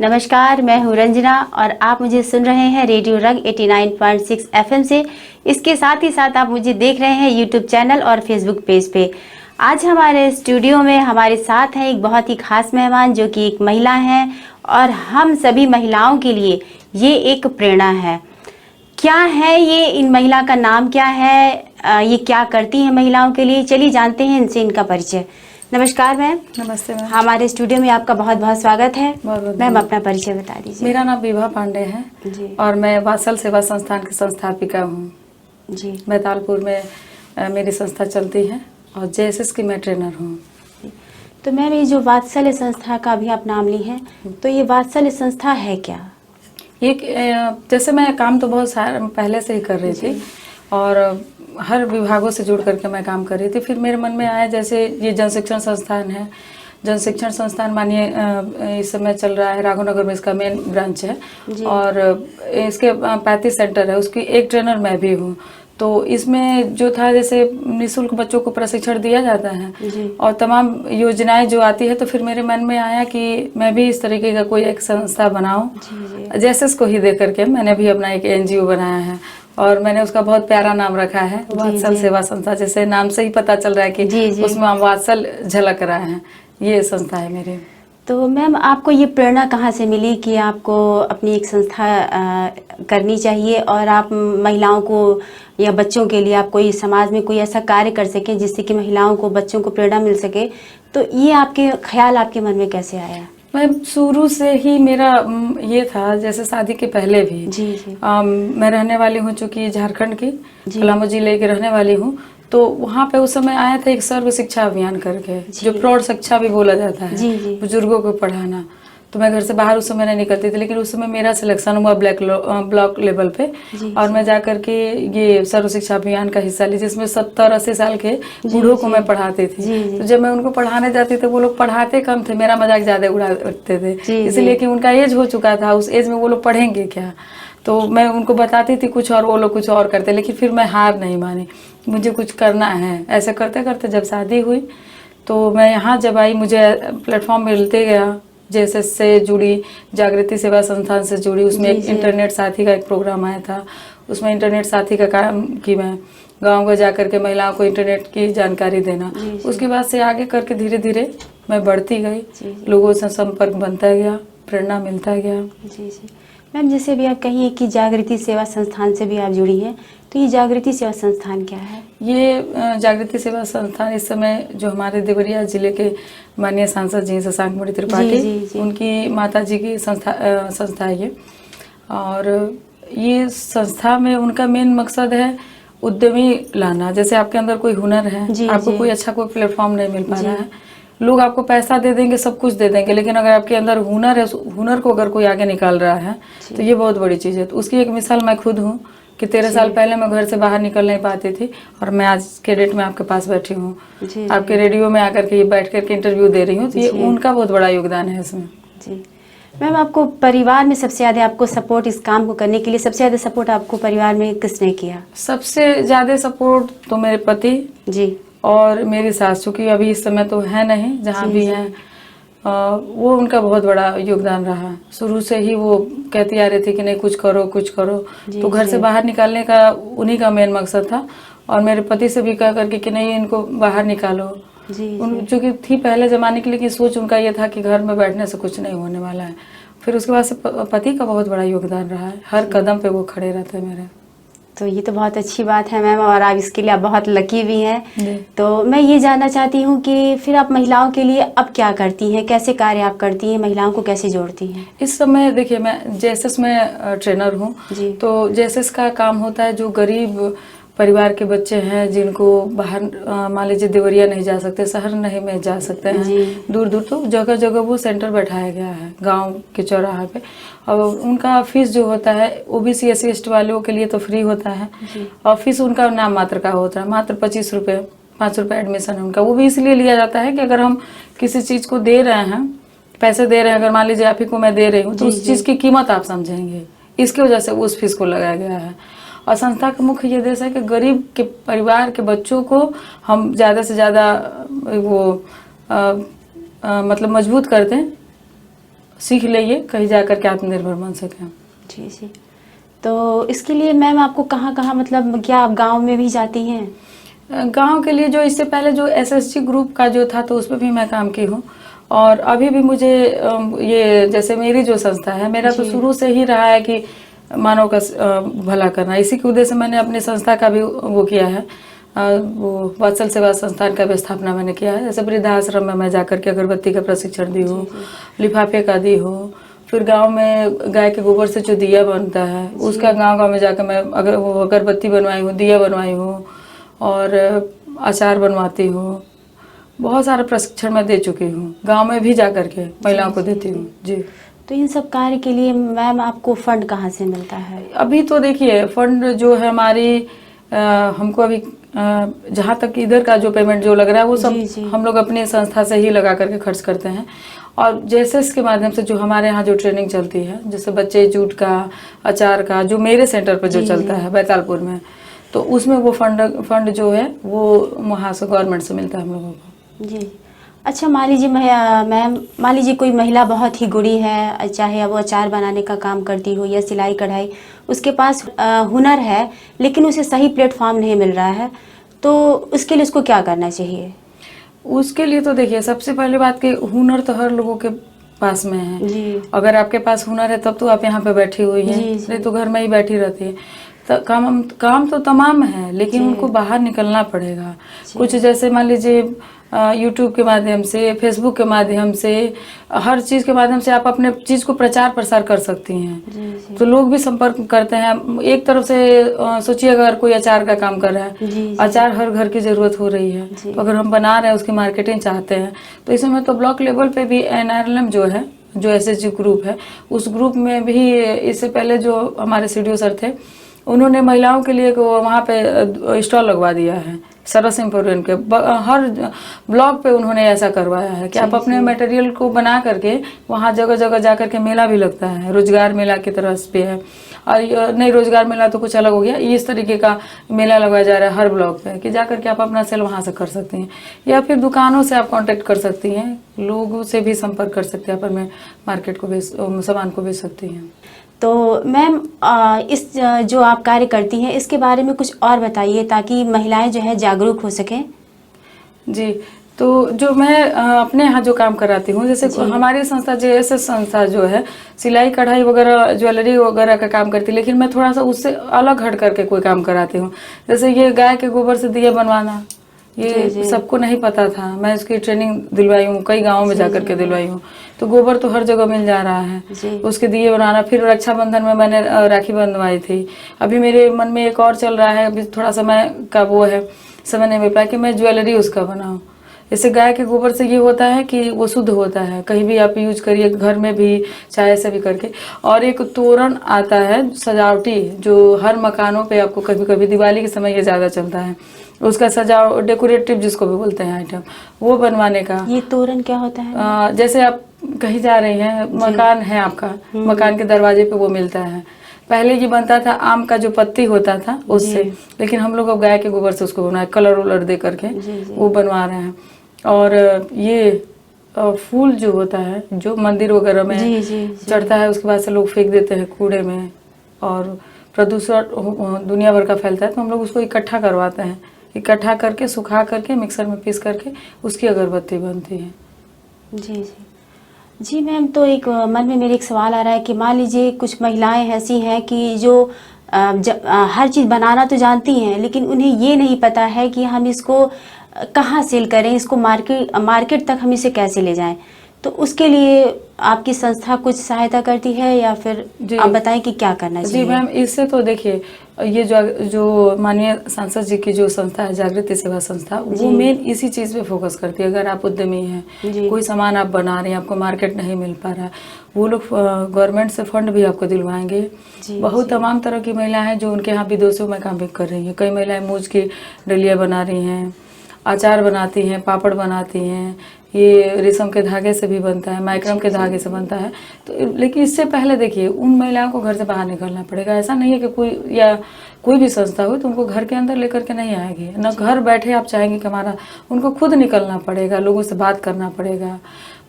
नमस्कार, मैं हूँ रंजना और आप मुझे सुन रहे हैं रेडियो रंग 89.6 एफएम से। इसके साथ ही साथ आप मुझे देख रहे हैं यूट्यूब चैनल और फेसबुक पेज पे। आज हमारे स्टूडियो में हमारे साथ हैं एक बहुत ही खास मेहमान जो कि एक महिला हैं और हम सभी महिलाओं के लिए ये एक प्रेरणा है। क्या है ये, इन महिला का नाम क्या है, ये क्या करती हैं महिलाओं के लिए, चलिए जानते हैं इनसे इनका परिचय। नमस्कार मैम। नमस्ते मैम। हमारे स्टूडियो में आपका बहुत बहुत स्वागत है। बहुत मैम अपना परिचय बता दीजिए। मेरा नाम विभा पांडे है जी और मैं वात्सल सेवा संस्थान की संस्थापिका हूँ। जी। बैतालपुर में मेरी संस्था चलती है और जेएसएस की मैं ट्रेनर हूँ। तो मैम ये जो वात्सल्य संस्था का भी आप नाम ली हैं, तो ये वात्सल्य संस्था है क्या? ये जैसे मैं काम तो बहुत सारा पहले से ही कर रही थी और हर विभागों से जुड़ करके मैं काम कर रही थी। फिर मेरे मन में आया जैसे ये जन शिक्षण संस्थान है, जन शिक्षण संस्थान मानिए इस समय चल रहा है, राघवनगर में इसका मेन ब्रांच है और इसके 35 सेंटर है, उसकी एक ट्रेनर मैं भी हूँ। तो इसमें जो था जैसे निःशुल्क बच्चों को प्रशिक्षण दिया जाता है और तमाम योजनाएं जो आती है, तो फिर मेरे मन में आया कि मैं भी इस तरीके का कोई एक संस्था बनाऊं। जैसे इसको ही देख करके मैंने भी अपना एक एनजीओ बनाया है और मैंने उसका बहुत प्यारा नाम रखा है वात्सल सेवा संस्था। जैसे नाम से ही पता चल रहा है कि उसमें हम वात्सल झलक रहा है, ये संस्था है मेरी। तो मैम आपको ये प्रेरणा कहाँ से मिली कि आपको अपनी एक संस्था करनी चाहिए और आप महिलाओं को या बच्चों के लिए आप कोई समाज में कोई ऐसा कार्य कर सकें जिससे कि महिलाओं को, बच्चों को प्रेरणा मिल सके, तो ये आपके ख्याल आपके मन में कैसे आया? मैं शुरू से ही मेरा ये था, जैसे शादी के पहले भी मैं रहने वाली हूँ चूँकि झारखंड की पलामू जिले की रहने वाली हूँ। तो वहाँ पे उस समय आया था एक सर्व शिक्षा अभियान करके, जो प्रौढ़ शिक्षा भी बोला जाता है, बुजुर्गों को पढ़ाना। तो मैं घर से बाहर उस समय नहीं निकलती थी, लेकिन उस समय मेरा सिलेक्शन हुआ ब्लॉक लेवल पे और मैं जा करके ये सर्व शिक्षा अभियान का हिस्सा ली, जिसमें 70-80 साल के बूढ़ों को मैं पढ़ाती थी। तो जब मैं उनको पढ़ाने जाती थी वो लोग पढ़ाते कम थे, मेरा मजाक ज्यादा उड़ाते थे, इसलिए कि उनका एज हो चुका था, उस एज में वो लोग पढ़ेंगे क्या। तो मैं उनको बताती थी कुछ और वो लोग कुछ और करते, लेकिन फिर मैं हार नहीं मानी, मुझे कुछ करना है। ऐसे करते करते जब शादी हुई तो मैं यहाँ जब आई, मुझे प्लेटफॉर्म मिलते गया, जेएसएस से जुड़ी, जागृति सेवा संस्थान से जुड़ी, उसमें एक इंटरनेट साथी का एक प्रोग्राम आया था। उसमें इंटरनेट साथी का काम की मैं गाँव में जाकर के महिलाओं को इंटरनेट की जानकारी देना। उसके बाद से आगे करके धीरे धीरे मैं बढ़ती गई, लोगों से संपर्क बनता गया, प्रेरणा मिलता गया। जी जी मैम, जैसे भी आप कहिए कि जागृति सेवा संस्थान से भी आप जुड़ी हैं, तो ये जागृति सेवा संस्थान क्या है? ये जागृति सेवा संस्थान इस समय जो हमारे देवरिया जिले के माननीय सांसद जी शशांक मणि त्रिपाठी, उनकी माता जी की संस्था है ये। और ये संस्था में उनका मेन मकसद है उद्यमी लाना। जैसे आपके अंदर कोई हुनर है, आपको कोई अच्छा कोई प्लेटफॉर्म नहीं मिल पा रहा है, लोग आपको पैसा दे देंगे, सब कुछ दे देंगे, लेकिन अगर आपके अंदर हुनर है, हुनर को अगर कोई आगे निकाल रहा है तो ये बहुत बड़ी चीज़ है। तो उसकी एक मिसाल मैं खुद हूँ कि 13 साल पहले मैं घर से बाहर निकल नहीं पाती थी और मैं आज के डेट में आपके पास बैठी हूँ, आपके रेडियो में आकर के बैठ करके इंटरव्यू दे रही हूँ। तो ये उनका बहुत बड़ा योगदान है इसमें। जी मैम, आपको परिवार में सबसे ज़्यादा आपको सपोर्ट, इस काम को करने के लिए सबसे ज़्यादा सपोर्ट आपको परिवार में किसने किया? सबसे ज़्यादा सपोर्ट तो मेरे पति जी और मेरी सास, चूँकि अभी इस समय तो है नहीं, जहाँ भी हैं वो उनका बहुत बड़ा योगदान रहा। शुरू से ही वो कहती आ रही थी कि नहीं कुछ करो कुछ करो, तो घर से बाहर निकालने का उन्हीं का मेन मकसद था। और मेरे पति से भी कह करके कि नहीं इनको बाहर निकालो, चूँकि थी पहले ज़माने के लिए कि सोच उनका ये था कि घर में बैठने से कुछ नहीं होने वाला है। फिर उसके बाद से पति का बहुत बड़ा योगदान रहा है, हर कदम पे वो खड़े रहते हैं मेरे। तो ये तो बहुत अच्छी बात है मैम, और आप इसके लिए आप बहुत लकी भी हैं। तो मैं ये जानना चाहती हूँ कि फिर आप महिलाओं के लिए अब क्या करती हैं, कैसे कार्य आप करती हैं, महिलाओं को कैसे जोड़ती हैं? इस समय देखिए मैं जेएसएस में ट्रेनर हूँ, तो जेएसएस का काम होता है जो गरीब परिवार के बच्चे हैं जिनको बाहर मान लीजिए देवरिया नहीं जा सकते, शहर नहीं में जा सकते हैं, दूर दूर, तो जगह जगह वो सेंटर बैठाया गया है गांव के चौराहा पे। और उनका फीस जो होता है ओबीसी SC ST वालों के लिए तो फ्री होता है और फीस उनका नाम मात्र का होता है, मात्र 25 रुपये, 5 रुपये एडमिशन है उनका। वो भी इसलिए लिया जाता है कि अगर हम किसी चीज़ को दे रहे हैं, पैसे दे रहे हैं, अगर मान लीजिए आप ही को मैं दे रही हूँ, तो उस चीज़ की कीमत आप समझेंगे, इसकी वजह से उस फीस को लगाया गया है। और संस्था का मुख्य ये उद्देश्य है कि गरीब के परिवार के बच्चों को हम ज़्यादा से ज़्यादा वो मतलब मजबूत कर दें, सीख लेंगे, कहीं जा कर के आत्मनिर्भर बन सकें। जी जी। तो इसके लिए मैम आपको कहाँ कहाँ, मतलब क्या आप गांव में भी जाती हैं? गांव के लिए जो इससे पहले जो एसएसजी ग्रुप का जो था तो उस पर भी मैं काम की हूँ, और अभी भी मुझे ये जैसे मेरी जो संस्था है, मेरा तो शुरू से ही रहा है कि मानव का भला करना। इसी के उद्देश्य से मैंने अपनी संस्था का भी वो किया है, वो वात्सल सेवा संस्थान का भी स्थापना मैंने किया है। जैसे वृद्धाश्रम में मैं जाकर के अगरबत्ती का प्रशिक्षण दी हूँ, लिफाफे का दी हूँ, फिर गांव में गाय के गोबर से जो दिया बनता है उसका गांव गांव में जाकर मैं वो अगरबत्ती बनवाई हूँ, दिया बनवाई हूँ, और अचार बनवाती हूँ। बहुत सारा प्रशिक्षण मैं दे चुकी हूँ, गांव में भी जाकर के महिलाओं को देती हूँ। जी। तो इन सब कार्य के लिए मैम आपको फंड कहाँ से मिलता है? अभी तो देखिए फंड जो है हमारी हमको अभी जहाँ तक इधर का जो पेमेंट जो लग रहा है वो सब हम लोग अपनी संस्था से ही लगा करके खर्च करते हैं। और जैसे इसके माध्यम से जो हमारे यहाँ जो ट्रेनिंग चलती है, जैसे बच्चे जूट का, अचार का, जो मेरे सेंटर पर जो चलता है बैतालपुर में, तो उसमें वो फंड जो है वो वहाँ से गवर्नमेंट से मिलता है हम लोगों को। जी। अच्छा, मान लीजिए मैम, मान लीजिए कोई महिला बहुत ही गुणी है, चाहे वो अचार बनाने का काम करती हो या सिलाई कढ़ाई, उसके पास हुनर है लेकिन उसे सही प्लेटफॉर्म नहीं मिल रहा है, तो उसके लिए उसको क्या करना चाहिए? उसके लिए तो देखिए सबसे पहले बात कि हुनर तो हर लोगों के पास में है जी। अगर आपके पास हुनर है तब तो आप यहाँ पे बैठी हुई हैं, नहीं तो घर में ही बैठी रहती है। तो काम तो तमाम है, लेकिन उनको बाहर निकलना पड़ेगा। कुछ जैसे मान लीजिए यूट्यूब के माध्यम से, फेसबुक के माध्यम से, हर चीज़ के माध्यम से आप अपने चीज़ को प्रचार प्रसार कर सकती हैं। तो लोग भी संपर्क करते हैं। एक तरफ से सोचिए अगर कोई अचार का काम कर रहा है, अचार हर घर की ज़रूरत हो रही है, तो अगर हम बना रहे हैं उसकी मार्केटिंग चाहते हैं, तो इस समय तो ब्लॉक लेवल पे भी NRLM जो है, जो एसएसजी ग्रुप है, उस ग्रुप में भी इससे पहले जो हमारे CDO सर थे उन्होंने महिलाओं के लिए वहाँ पे स्टॉल लगवा दिया है। सरस एम्पोरियम के हर ब्लॉक पे उन्होंने ऐसा करवाया है कि आप अपने मटेरियल को बना करके वहाँ जगह जगह जा करके मेला भी लगता है, रोजगार मेला की तरह पे है। और नहीं, रोजगार मेला तो कुछ अलग हो गया, इस तरीके का मेला लगाया जा रहा है हर ब्लॉक पे कि जा करके आप अपना सेल वहाँ से कर सकती हैं, या फिर दुकानों से आप कांटेक्ट कर सकती हैं, लोगों से भी संपर्क कर सकते हैं, पर मैं मार्केट को सामान को बेच सकती हैं। तो मैम इस जो आप कार्य करती हैं इसके बारे में कुछ और बताइए ताकि महिलाएं जो है जागरूक हो सकें। जी, तो जो मैं अपने यहाँ जो काम कराती हूँ, जैसे हमारी संस्था JSS संस्था जो है सिलाई कढ़ाई वगैरह ज्वेलरी वगैरह का काम करती है, लेकिन मैं थोड़ा सा उससे अलग हट करके कोई काम कराती हूँ। जैसे ये गाय के गोबर से दिया बनवाना, ये सबको नहीं पता था, मैं इसकी ट्रेनिंग दिलवाई हूँ, कई गाँवों में जाकर के दिलवाई हूँ। तो गोबर तो हर जगह मिल जा रहा है, उसके दिए बनाना। फिर रक्षाबंधन में मैंने राखी बंधवाई थी। अभी मेरे मन में एक और चल रहा है, अभी थोड़ा समय का वो है, समय नहीं मिल पाया कि मैं ज्वेलरी उसका बनाऊँ। जैसे गाय के गोबर से ये होता है कि वो शुद्ध होता है, कहीं भी आप यूज करिए, घर में भी चाहे ऐसे भी करके। और एक तोरण आता है सजावटी, जो हर मकानों पे आपको कभी कभी दिवाली के समय ये ज़्यादा चलता है, उसका सजाव डेकोरेटिव जिसको भी बोलते हैं आइटम, वो बनवाने का। ये तोरण क्या होता है? जैसे आप कहीं जा रही हैं, मकान है आपका, मकान के दरवाजे पे वो मिलता है। पहले ये बनता था आम का जो पत्ती होता था उससे, लेकिन हम लोग अब गाय के गोबर से उसको बनाए, कलर वलर दे करके वो बनवा रहे हैं। और ये फूल जो होता है, जो मंदिर वगैरह में चढ़ता है, उसके बाद से लोग फेंक देते हैं कूड़े में, और प्रदूषण दुनिया भर का फैलता है, तो हम लोग उसको इकट्ठा करवाते हैं। इकट्ठा करके सुखा करके मिक्सर में पीस करके उसकी अगरबत्ती बनती है। जी जी मैम, तो एक मन में मेरे एक सवाल आ रहा है कि मान लीजिए कुछ महिलाएं ऐसी हैं कि जो हर चीज़ बनाना तो जानती हैं, लेकिन उन्हें ये नहीं पता है कि हम इसको कहाँ सेल करें, इसको मार्केट तक हम इसे कैसे ले जाएं। तो उसके लिए आपकी संस्था कुछ सहायता करती है, या फिर आप बताएं कि क्या करना चाहिए? जी मैम, इससे तो देखिए ये जो माननीय सांसद जी की जो संस्था है जागृति सेवा संस्था, वो मेन इसी चीज़ पे फोकस करती है। अगर आप उद्यमी हैं, कोई सामान आप बना रहे हैं, आपको मार्केट नहीं मिल पा रहा है, वो लोग गवर्नमेंट से फंड भी आपको दिलवाएंगे। बहुत तमाम तरह की महिलाएं हैं जो उनके यहाँ विदेशों में काम भी कर रही हैं। कई महिलाएं मूज की डलिया बना रही हैं, अचार बनाती हैं, पापड़ बनाती हैं, ये रेशम के धागे से भी बनता है, माइक्रम के धागे से बनता है। तो लेकिन इससे पहले देखिए उन महिलाओं को घर से बाहर निकलना पड़ेगा। ऐसा नहीं है कि कोई भी संस्था हो तो उनको घर के अंदर लेकर के नहीं आएगी ना, घर बैठे आप चाहेंगे कि हमारा, उनको खुद निकलना पड़ेगा, लोगों से बात करना पड़ेगा,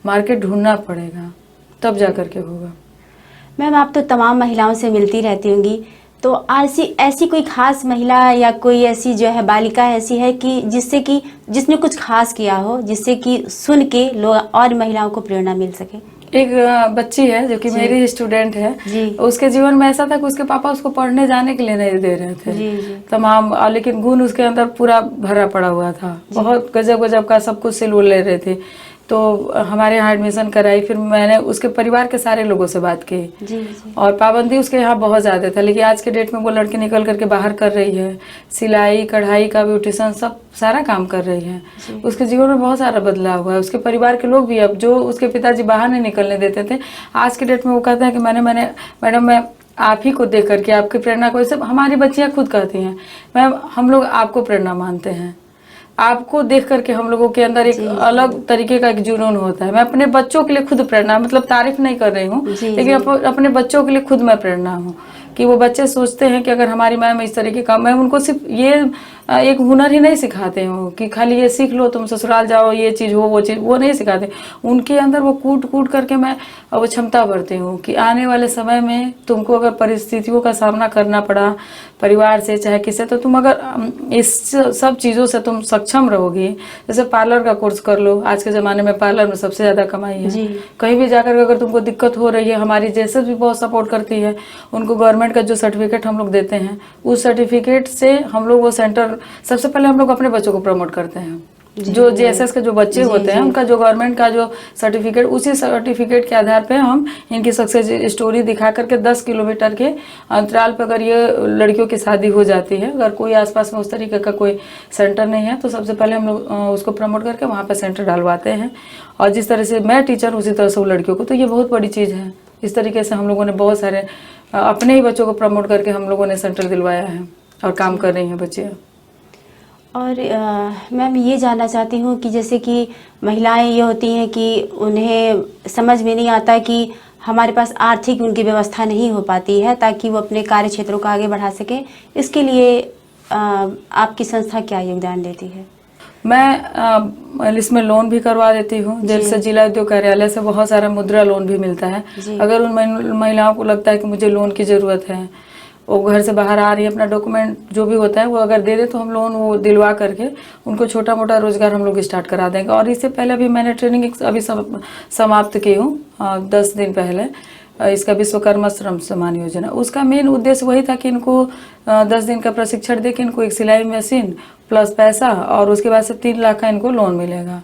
मार्केट ढूंढना पड़ेगा, तब जा करके होगा। मैम आप तो तमाम महिलाओं से मिलती रहती होंगी, तो ऐसी कोई खास महिला या कोई ऐसी जो है बालिका ऐसी है कि जिसने कुछ खास किया हो, जिससे कि सुन के लोग और महिलाओं को प्रेरणा मिल सके? एक बच्ची है जो कि मेरी स्टूडेंट है जी। उसके जीवन में ऐसा था कि उसके पापा उसको पढ़ने जाने के लिए नहीं दे रहे थे। जी जी। तमाम लेकिन गुण उसके अंदर पूरा भरा पड़ा हुआ था, बहुत गजब गजब का सब कुछ सिल ले रहे थे। तो हमारे यहाँ एडमिशन कराई, फिर मैंने उसके परिवार के सारे लोगों से बात की। जी जी। और पाबंदी उसके यहाँ बहुत ज़्यादा था, लेकिन आज के डेट में वो लड़की निकल करके बाहर कर रही है, सिलाई कढ़ाई का ब्यूटिशन सब सारा काम कर रही है। उसके जीवन में बहुत सारा बदलाव हुआ है। उसके परिवार के लोग भी, अब जो उसके पिताजी बाहर नहीं निकलने देते थे, आज के डेट में वो कहते हैं कि मैडम मैं आप ही को देख करके, आपकी प्रेरणा को, सब हमारी बच्चियाँ खुद कहती हैं मैम हम लोग आपको प्रेरणा मानते हैं, आपको देख करके हम लोगों के अंदर एक अलग तरीके का एक जुनून होता है। मैं अपने बच्चों के लिए खुद प्रेरणा, मतलब तारीफ नहीं कर रही हूँ, लेकिन अपने बच्चों के लिए खुद मैं प्रेरणा हूँ कि वो बच्चे सोचते हैं कि अगर हमारी मैम इस तरीके का, मैं उनको सिर्फ ये एक हुनर ही नहीं सिखाते हूँ कि खाली ये सीख लो तुम ससुराल जाओ ये चीज़ हो वो चीज़, वो नहीं सिखाते। उनके अंदर वो कूट कूट करके मैं वो क्षमता भरती हूँ कि आने वाले समय में तुमको अगर परिस्थितियों का सामना करना पड़ा परिवार से चाहे किसी, तो तुम अगर इस सब चीज़ों से तुम सक्षम रहोगी। जैसे पार्लर का कोर्स कर लो, आज के ज़माने में पार्लर में सबसे ज़्यादा कमाई है। कहीं भी जाकर अगर तुमको दिक्कत हो रही है, हमारी जैसे भी बहुत सपोर्ट करती है, उनको गवर्नमेंट का जो सर्टिफिकेट हम लोग देते हैं, उस सर्टिफिकेट से हम लोग वो सेंटर, सबसे पहले हम लोग अपने बच्चों को प्रमोट करते हैं। जो JSS के जो बच्चे होते हैं उनका जो गवर्नमेंट का जो सर्टिफिकेट, उसी सर्टिफिकेट के आधार पे हम इनकी सक्सेस स्टोरी दिखा करके 10 किलोमीटर के अंतराल पर अगर ये लड़कियों की शादी हो जाती है, अगर कोई आसपास में उस तरीके का कोई सेंटर नहीं है, तो सबसे पहले हम लोग उसको प्रमोट करके वहाँ पर सेंटर डालवाते हैं। और जिस तरह से मैं टीचर, उसी तरह से वो लड़कियों को, तो ये बहुत बड़ी चीज़ है। इस तरीके से हम लोगों ने बहुत सारे अपने ही बच्चों को प्रमोट करके हम लोगों ने सेंटर दिलवाया है और काम कर रही हैं बच्चे। और मैम ये जानना चाहती हूँ कि जैसे कि महिलाएं ये होती हैं कि उन्हें समझ में नहीं आता कि हमारे पास आर्थिक उनकी व्यवस्था नहीं हो पाती है ताकि वो अपने कार्य क्षेत्रों को आगे बढ़ा सके, इसके लिए आपकी संस्था क्या योगदान देती है? मैं इसमें लोन भी करवा देती हूँ। जैसे जिला उद्योग कार्यालय से बहुत सारा मुद्रा लोन भी मिलता है। अगर उन महिलाओं को लगता है कि मुझे लोन की ज़रूरत है, वो घर से बाहर आ रही है, अपना डॉक्यूमेंट जो भी होता है वो अगर दे दे तो हम लोन वो दिलवा करके उनको छोटा मोटा रोजगार हम लोग स्टार्ट करा देंगे। और इससे पहले भी मैंने ट्रेनिंग अभी समाप्त की हूँ 10 दिन पहले, इसका विश्वकर्मा श्रम सम्मान योजना। उसका मेन उद्देश्य वही था कि इनको 10 दिन का प्रशिक्षण दे के इनको एक सिलाई मशीन प्लस पैसा, और उसके बाद से 3 लाख का इनको लोन मिलेगा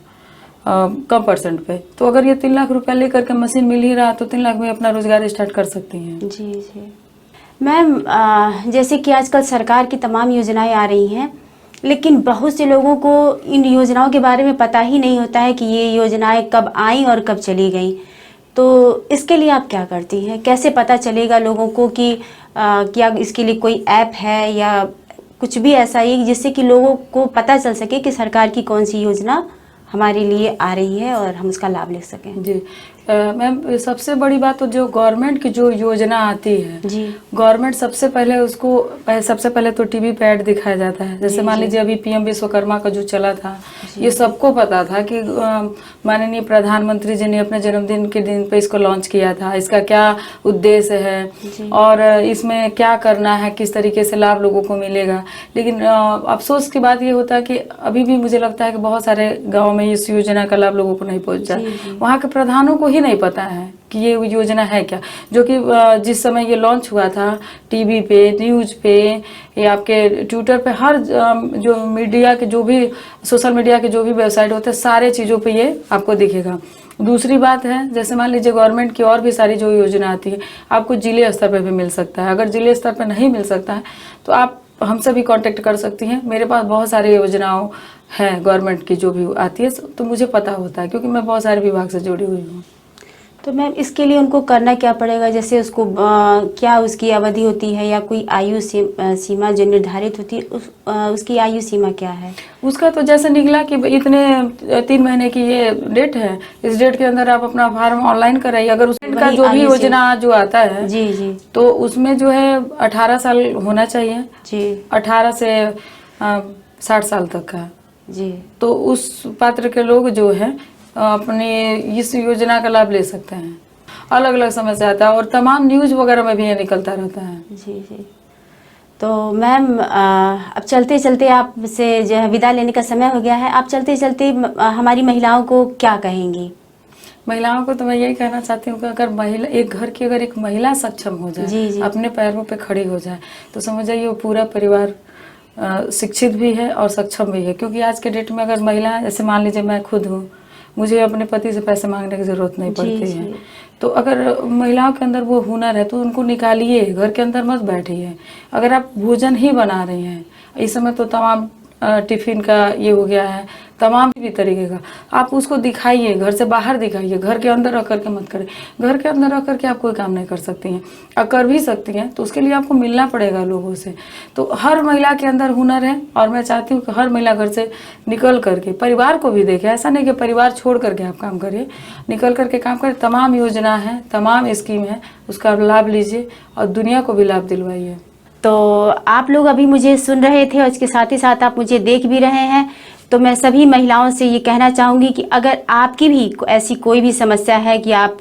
कम % पे। तो अगर ये 3 लाख रुपया लेकर के मशीन मिल ही रहा तो 3 लाख में अपना रोजगार स्टार्ट कर सकती हैं। जी जी मैम, जैसे कि आजकल सरकार की तमाम योजनाएं आ रही हैं, लेकिन बहुत से लोगों को इन योजनाओं के बारे में पता ही नहीं होता है कि ये योजनाएं कब आई और कब चली गई। तो इसके लिए आप क्या करती हैं? कैसे पता चलेगा लोगों को कि क्या इसके लिए कोई ऐप है या कुछ भी ऐसा ही जिससे कि लोगों को पता चल सके कि सरकार की कौन सी योजना हमारे लिए आ रही है और हम उसका लाभ ले सकें? जी मैम, सबसे बड़ी बात तो जो गवर्नमेंट की जो योजना आती है, जी गवर्नमेंट सबसे पहले तो टीवी पे ऐड दिखाया जाता है। जैसे मान लीजिए अभी PM विश्वकर्मा का जो चला था, ये सबको पता था कि माननीय प्रधानमंत्री जी ने अपने जन्मदिन के दिन पे इसको लॉन्च किया था, इसका क्या उद्देश्य है और इसमें क्या करना है, किस तरीके से लाभ लोगों को मिलेगा। लेकिन अफसोस की बात ये होता है कि अभी भी मुझे लगता है कि बहुत सारे गाँव में इस योजना का लाभ लोगों को नहीं पहुँचा। वहाँ के प्रधानों को नहीं पता है कि ये योजना है क्या, जो कि जिस समय ये लॉन्च हुआ था टीवी पे, न्यूज़ पे या आपके ट्विटर पे, हर जो मीडिया के जो भी सोशल मीडिया के जो भी वेबसाइट होते हैं, सारे चीज़ों पे ये आपको दिखेगा। दूसरी बात है, जैसे मान लीजिए गवर्नमेंट की और भी सारी जो योजना आती है, आपको जिले स्तर पे भी मिल सकता है। अगर जिले स्तर पे नहीं मिल सकता है तो आप हमसे भी कांटेक्ट कर सकती हैं। मेरे पास बहुत सारी योजनाओं हैं गवर्नमेंट की जो भी आती है, तो मुझे पता होता है क्योंकि मैं बहुत सारे विभाग से जुड़ी हुई हूँ। तो मैम इसके लिए उनको करना क्या पड़ेगा? जैसे उसको क्या उसकी अवधि होती है या कोई आयु सीमा जो निर्धारित होती है, उसकी आयु सीमा क्या है? उसका तो जैसे निकला कि इतने 3 महीने की ये डेट है, इस डेट के अंदर आप अपना फॉर्म ऑनलाइन कराइए। अगर उसका जो भी योजना जो आता है जी जी, तो उसमें जो है 18 साल होना चाहिए जी, 18 से 60 साल तक का जी। तो उस पात्र के लोग जो है अपने इस योजना का लाभ ले सकते हैं। अलग अलग समस्या आता है, और तमाम न्यूज वगैरह में भी ये निकलता रहता है। जी जी। तो मैम अब चलते चलते आपसे जो है विदा लेने का समय हो गया है, आप चलते चलते हमारी महिलाओं को क्या कहेंगी? महिलाओं को तो मैं यही कहना चाहती हूँ कि अगर महिला, एक घर की अगर एक महिला सक्षम हो जाए, जी जी। अपने पैरों पे खड़ी हो जाए, तो समझ जाइए वो पूरा परिवार शिक्षित भी है और सक्षम भी है। क्योंकि आज के डेट में अगर महिला, जैसे मान लीजिए मैं खुद हूँ, मुझे अपने पति से पैसे मांगने की ज़रूरत नहीं पड़ती है, तो अगर महिलाओं के अंदर वो हुनर है तो उनको निकालिए, घर के अंदर मत बैठिए। अगर आप भोजन ही बना रही हैं, इस समय तो तमाम टिफ़िन का ये हो गया है, तमाम भी तरीके का, आप उसको दिखाइए, घर से बाहर दिखाइए, घर के अंदर रह करके मत करें। घर के अंदर रह करके आप कोई काम नहीं कर सकती हैं, और कर भी सकती हैं तो उसके लिए आपको मिलना पड़ेगा लोगों से। तो हर महिला के अंदर हुनर है, और मैं चाहती हूँ कि हर महिला घर से निकल करके परिवार को भी देखे। ऐसा नहीं कि परिवार छोड़ करके आप काम करिए, निकल करके काम करें। तमाम योजना है, तमाम स्कीम है, उसका लाभ लीजिए और दुनिया को भी लाभ दिलवाइए। तो आप लोग अभी मुझे सुन रहे थे और इसके साथ ही साथ आप मुझे देख भी रहे हैं, तो मैं सभी महिलाओं से ये कहना चाहूँगी कि अगर आपकी भी ऐसी कोई भी समस्या है कि आप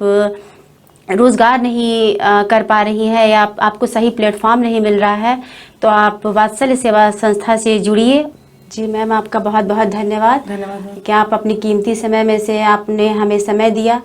रोज़गार नहीं कर पा रही हैं या आपको सही प्लेटफॉर्म नहीं मिल रहा है, तो आप वात्सल्य सेवा संस्था से जुड़िए। जी मैम, आपका बहुत बहुत धन्यवाद। धन्यवाद कि आप अपनी कीमती समय में से आपने हमें समय दिया।